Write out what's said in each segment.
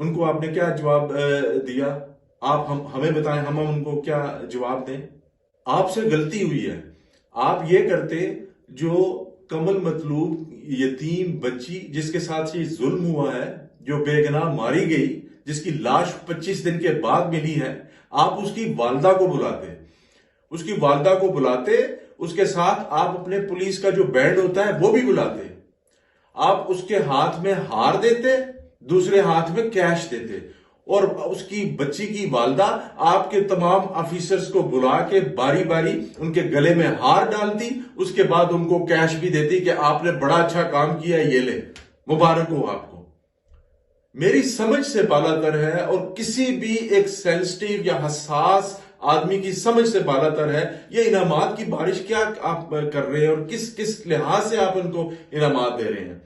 ان کو آپ نے کیا جواب دیا؟ آپ ہمیں بتائیں، ہم ان کو کیا جواب دیں؟ آپ سے غلطی ہوئی ہے، آپ یہ کرتے جو کمل مطلوب یتیم بچی جس کے ساتھ یہ ظلم ہوا ہے، جو بے گناہ ماری گئی، جس کی لاش 25 دن کے بعد ملی ہے، آپ اس کی والدہ کو بلاتے، اس کی والدہ کو بلاتے، اس کے ساتھ آپ اپنے پولیس کا جو بینڈ ہوتا ہے وہ بھی بلاتے، آپ اس کے ہاتھ میں ہار دیتے، دوسرے ہاتھ میں کیش دیتے، اور اس کی بچی کی والدہ آپ کے تمام آفیسرز کو بلا کے باری باری ان کے گلے میں ہار ڈالتی، اس کے بعد ان کو کیش بھی دیتی کہ آپ نے بڑا اچھا کام کیا، یہ لے، مبارک ہو آپ کو۔ میری سمجھ سے بالا تر ہے، اور کسی بھی ایک سینسٹیو یا حساس آدمی کی سمجھ سے بالا تر ہے، یہ انعامات کی بارش کیا آپ کر رہے ہیں اور کس کس لحاظ سے آپ ان کو انعامات دے رہے ہیں۔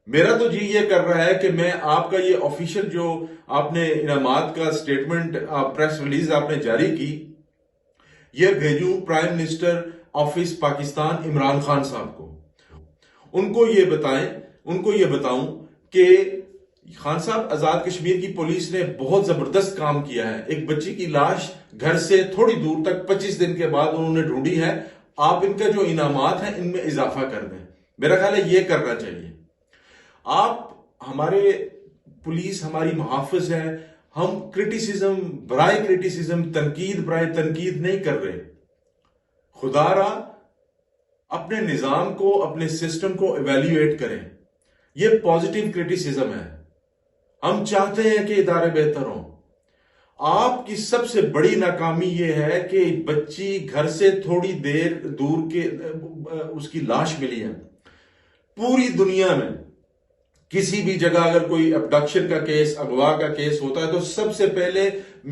میرا تو جی یہ کر رہا ہے کہ میں آپ کا یہ آفیشل جو آپ نے انعامات کا سٹیٹمنٹ پریس ریلیز آپ نے جاری کی، یہ بھیجوں prime minister office Pakistan Imran Khan صاحب کو، ان کو یہ بتاؤں کہ خان صاحب، آزاد کشمیر کی پولیس نے بہت زبردست کام کیا ہے، ایک بچی کی لاش گھر سے تھوڑی دور تک 25 دن کے بعد انہوں نے ڈھونڈی ہے، آپ ان کا جو انعامات ہیں ان میں اضافہ کر دیں۔ میرا خیال ہے یہ کرنا چاہیے۔ آپ ہمارے پولیس ہماری محافظ ہے، ہم کرٹیسزم برائے کرٹیسزم، تنقید برائے تنقید نہیں کر رہے۔ خدا را اپنے نظام کو، اپنے سسٹم کو ایویلیویٹ کریں، یہ پازیٹیو کرٹیسزم ہے۔ ہم چاہتے ہیں کہ ادارے بہتر ہوں۔ آپ کی سب سے بڑی ناکامی یہ ہے کہ بچی گھر سے تھوڑی دیر دور کے اس کی لاش ملی ہے۔ پوری دنیا میں کسی بھی جگہ اگر کوئی ابڈکشن کا کیس، اغوا کا کیس ہوتا ہے تو سب سے پہلے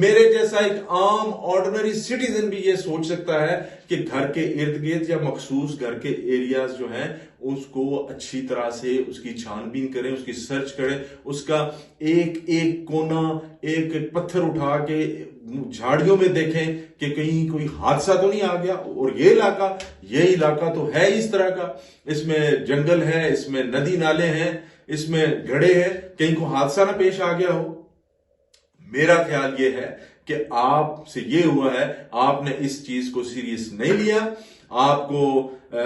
میرے جیسا ایک عام آرڈنری سٹیزن بھی یہ سوچ سکتا ہے کہ گھر کے ارد گرد یا مخصوص گھر کے ایریاز جو ہیں اس کو اچھی طرح سے اس کی چھان بین کریں، اس کی سرچ کریں، اس کا ایک ایک کونا، ایک ایک پتھر اٹھا کے جھاڑیوں میں دیکھیں کہ کہیں کوئی حادثہ تو نہیں آ گیا۔ اور یہ علاقہ تو ہے اس طرح کا، اس میں جنگل ہے، اس میں ندی نالے ہیں، اس میں گڑھے ہیں، کہیں کو حادثہ نہ پیش آ گیا ہو۔ میرا خیال یہ ہے کہ آپ سے یہ ہوا ہے، آپ نے اس چیز کو سیریس نہیں لیا، آپ کو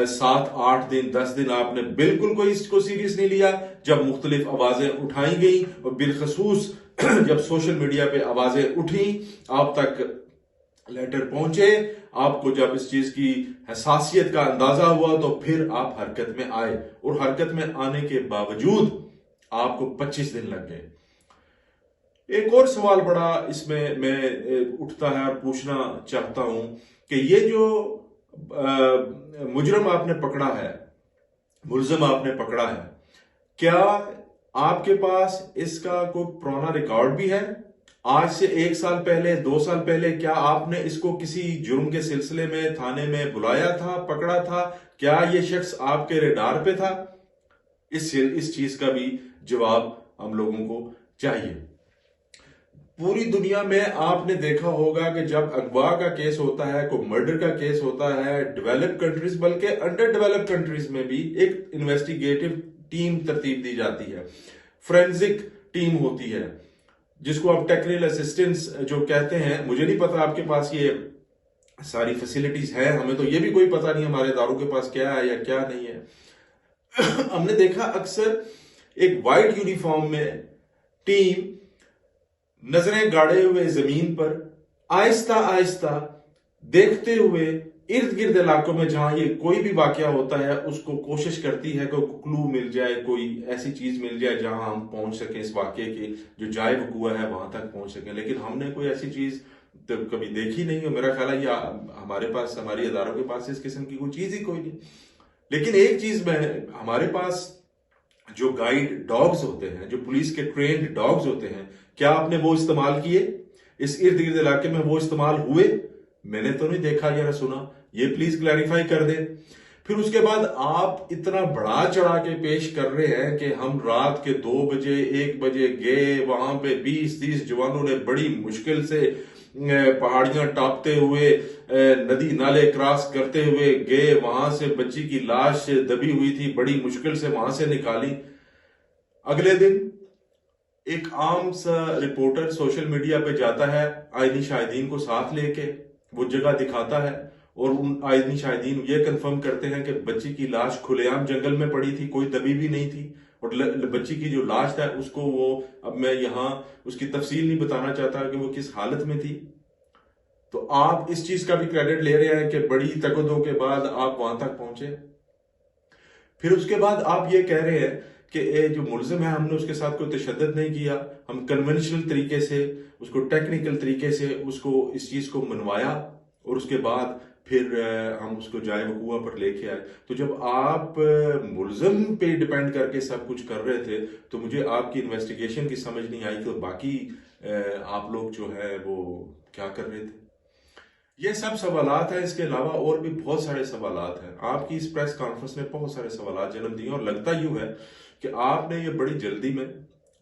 7 8 دن 10 دن آپ نے بالکل کوئی اس کو سیریس نہیں لیا۔ جب مختلف آوازیں اٹھائی گئیں اور بالخصوص جب سوشل میڈیا پہ آوازیں اٹھیں، آپ تک لیٹر پہنچے، آپ کو جب اس چیز کی حساسیت کا اندازہ ہوا تو پھر آپ حرکت میں آئے، اور حرکت میں آنے کے باوجود آپ کو 25 دن لگ گئے۔ ایک اور سوال بڑا اس میں اٹھتا ہے اور پوچھنا چاہتا ہوں کہ یہ جو مجرم آپ نے پکڑا ہے، ملزم آپ نے پکڑا ہے، کیا آپ کے پاس اس کا کوئی پرانا ریکارڈ بھی ہے؟ آج سے 1 سال پہلے، 2 سال پہلے کیا آپ نے اس کو کسی جرم کے سلسلے میں تھانے میں بلایا تھا، پکڑا تھا؟ کیا یہ شخص آپ کے ریڈار پہ تھا؟ اس چیز کا بھی جواب ہم لوگوں کو چاہیے۔ پوری دنیا میں آپ نے دیکھا ہوگا کہ جب اغوا کا کیس ہوتا ہے، کوئی مرڈر کا کیس ہوتا ہے، ڈیولپ کنٹریز بلکہ انڈر ڈیولپ کنٹریز میں بھی ایک انویسٹیگیٹو ٹیم ترتیب دی جاتی ہے، فورینزک ٹیم ہوتی ہے، جس کو آپ ٹیکنیکل اسسٹنس جو کہتے ہیں۔ مجھے نہیں پتا آپ کے پاس یہ ساری فیسلٹیز ہے، ہمیں تو یہ بھی کوئی پتا نہیں ہمارے اداروں کے پاس کیا ہے یا کیا نہیں ہے۔ ہم نے دیکھا اکثر ایک وائٹ یونیفارم میں ٹیم نظریں گاڑے ہوئے زمین پر آہستہ آہستہ دیکھتے ہوئے ارد گرد علاقوں میں جہاں یہ کوئی بھی واقعہ ہوتا ہے اس کو کوشش کرتی ہے کہ کلو مل جائے، کوئی ایسی چیز مل جائے جہاں ہم پہنچ سکیں، اس واقعے کی جو جائے وقوع ہے وہاں تک پہنچ سکیں۔ لیکن ہم نے کوئی ایسی چیز تو کبھی دیکھی نہیں ہے، میرا خیال ہے یہ ہمارے پاس، ہماری اداروں کے پاس اس قسم کی کوئی چیز ہی کوئی نہیں۔ لیکن ایک چیز میں، ہمارے پاس جو گائیڈ ڈاگز ہوتے ہیں، جو پولیس کے ٹرینڈ ڈاگز ہوتے ہیں، کیا آپ نے وہ استعمال کیے؟ اس ارد گرد علاقے میں وہ استعمال ہوئے؟ میں نے تو نہیں دیکھا یا نہ سنا، یہ پلیز کلیریفائی کر دیں۔ پھر اس کے بعد آپ اتنا بڑا چڑھا کے پیش کر رہے ہیں کہ ہم رات کے 2 بجے 1 بجے گئے، وہاں پہ 20-30 جوانوں نے بڑی مشکل سے پہاڑیاں ٹاپتے ہوئے، ندی نالے کراس کرتے ہوئے گئے، وہاں سے بچی کی لاش دبی ہوئی تھی، بڑی مشکل سے وہاں سے نکالی۔ اگلے دن ایک عام سا رپورٹر سوشل میڈیا پہ جاتا ہے آئینی شاہدین کو ساتھ لے کے، وہ جگہ دکھاتا ہے اور ان آئینی شاہدین یہ کنفرم کرتے ہیں کہ بچی کی لاش کھلے عام جنگل میں پڑی تھی، کوئی دبی بھی نہیں تھی، اور بچی کی جو لاش تھا اس کو وہ، اب میں یہاں اس کی تفصیل نہیں بتانا چاہتا کہ وہ کس حالت میں تھی، تو آپ اس چیز کا بھی کریڈٹ لے رہے ہیں کہ بڑی تگدوں کے بعد آپ وہاں تک پہنچے۔ پھر اس کے بعد آپ یہ کہہ رہے ہیں کہ جو ملزم ہے ہم نے اس کے ساتھ کوئی تشدد نہیں کیا، ہم کنونشنل طریقے سے اس کو، ٹیکنیکل طریقے سے اس کو، اس چیز کو منوایا اور اس کے بعد پھر ہم اس کو جائے وقوع پر لے کے آئے۔ تو جب آپ ملزم پہ ڈیپینڈ کر کے سب کچھ کر رہے تھے تو مجھے آپ کی انویسٹیگیشن کی سمجھ نہیں آئی، تو باقی آپ لوگ جو ہے وہ کیا کر رہے تھے؟ یہ سب سوالات ہیں، اس کے علاوہ اور بھی بہت سارے سوالات ہیں۔ آپ کی اس پریس کانفرنس نے بہت سارے سوالات جنم دیے، اور لگتا یوں ہے کہ آپ نے یہ بڑی جلدی میں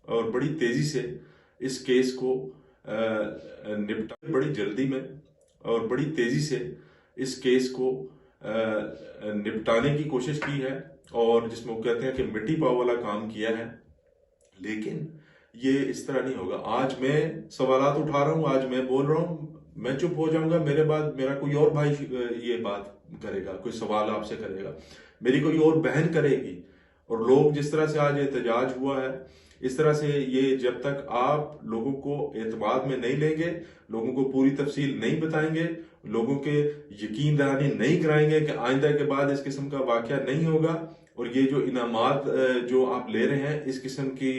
اور بڑی تیزی سے اس کیس کو نپٹانے کی کوشش کی ہے، اور جس میں وہ کہتے ہیں کہ مٹی پاؤ والا کام کیا ہے، لیکن یہ اس طرح نہیں ہوگا۔ آج میں سوالات اٹھا رہا ہوں، آج میں بول رہا ہوں، میں چپ ہو جاؤں گا، میرے بعد میرا کوئی اور بھائی یہ بات کرے گا، کوئی سوال آپ سے کرے گا، میری کوئی اور بہن کرے گی، اور لوگ جس طرح سے آج احتجاج ہوا ہے، اس طرح سے یہ جب تک آپ لوگوں کو اعتماد میں نہیں لیں گے، لوگوں کو پوری تفصیل نہیں بتائیں گے، لوگوں کے یقین دہانی نہیں کرائیں گے کہ آئندہ کے بعد اس قسم کا واقعہ نہیں ہوگا، اور یہ جو انعامات جو آپ لے رہے ہیں اس قسم کی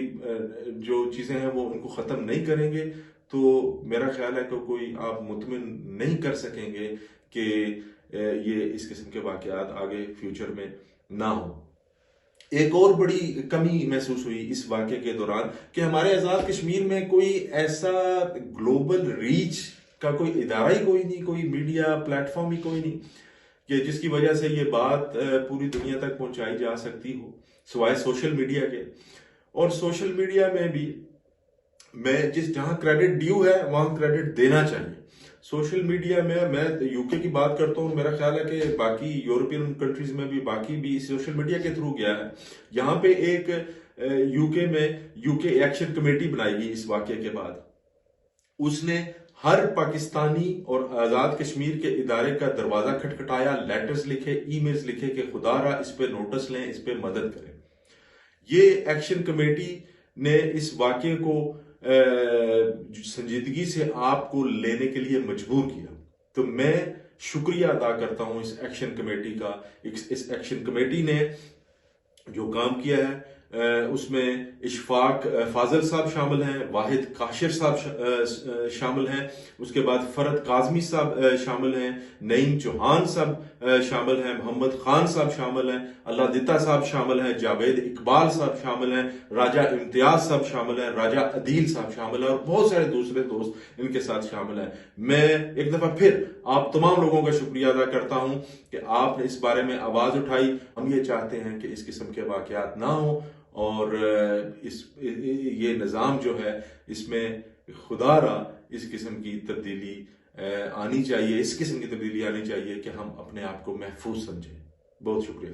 جو چیزیں ہیں وہ ان کو ختم نہیں کریں گے، تو میرا خیال ہے کہ کوئی آپ مطمئن نہیں کر سکیں گے کہ یہ اس قسم کے واقعات آگے فیوچر میں نہ ہوں۔ ایک اور بڑی کمی محسوس ہوئی اس واقعے کے دوران کہ ہمارے آزاد کشمیر میں کوئی ایسا گلوبل ریچ کا کوئی ادارہ ہی کوئی نہیں، کوئی میڈیا پلیٹ فارم ہی کوئی نہیں کہ جس کی وجہ سے یہ بات پوری دنیا تک پہنچائی جا سکتی ہو سوائے سوشل میڈیا کے۔ اور سوشل میڈیا میں بھی میں جہاں کریڈٹ ڈیو ہے وہاں کریڈٹ دینا چاہیے۔ سوشل میڈیا میں یو کے کی بات کرتا ہوں، میرا خیال ہے کہ باقی یورپین کنٹریز میں بھی باقی بھی سوشل میڈیا کے تھرو گیا ہے۔ یہاں پہ ایک یو کے ایکشن کمیٹی بنائی گئی اس واقعے کے بعد، اس نے ہر پاکستانی اور آزاد کشمیر کے ادارے کا دروازہ کھٹکھٹایا، لیٹرز لکھے، ای میلز لکھے کہ خدا را اس پہ نوٹس لیں، اس پہ مدد کریں۔ یہ ایکشن کمیٹی نے اس واقعے کو سنجیدگی سے آپ کو لینے کے لیے مجبور کیا، تو میں شکریہ ادا کرتا ہوں اس ایکشن کمیٹی کا۔ اس ایکشن کمیٹی نے جو کام کیا ہے اس میں اشفاق فاضل صاحب شامل ہیں، واحد کاشر صاحب شامل ہیں، اس کے بعد فرد کاظمی صاحب شامل ہیں، نعیم چوہان صاحب شامل ہیں، محمد خان صاحب شامل ہیں، اللہ دتا صاحب شامل ہیں، جاوید اقبال صاحب شامل ہیں، راجہ امتیاز صاحب شامل ہیں، راجہ عدیل صاحب شامل ہیں، اور بہت سارے دوسرے دوست ان کے ساتھ شامل ہیں۔ میں ایک دفعہ پھر آپ تمام لوگوں کا شکریہ ادا کرتا ہوں کہ آپ نے اس بارے میں آواز اٹھائی۔ ہم یہ چاہتے ہیں کہ اس قسم کے واقعات نہ ہوں، اور یہ نظام جو ہے اس میں خدا را اس قسم کی تبدیلی آنی چاہیے، اس قسم کی تبدیلی آنی چاہیے کہ ہم اپنے آپ کو محفوظ سمجھیں۔ بہت شکریہ۔